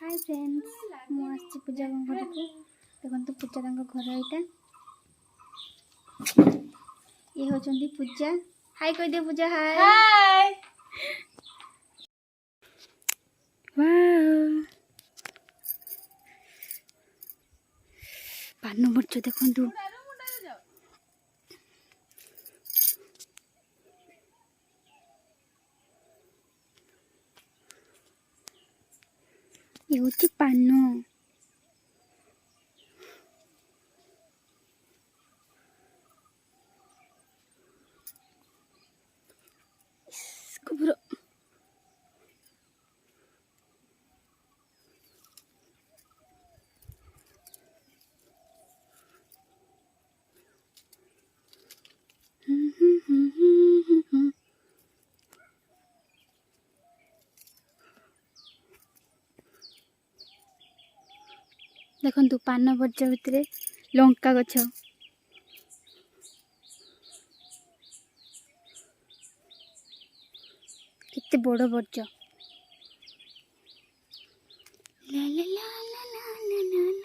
Hi friends मुझे पूजा घर को देखो पूजा घर यहाँ ये होचंदी पूजा हाय कह दे पूजा हाय हाय वाओ पान बच्चो देखो ये होची पान देखो पान बर्ज भितर लंका गछ केते बड़ बर्ज ला ला ला ला ला ला ला।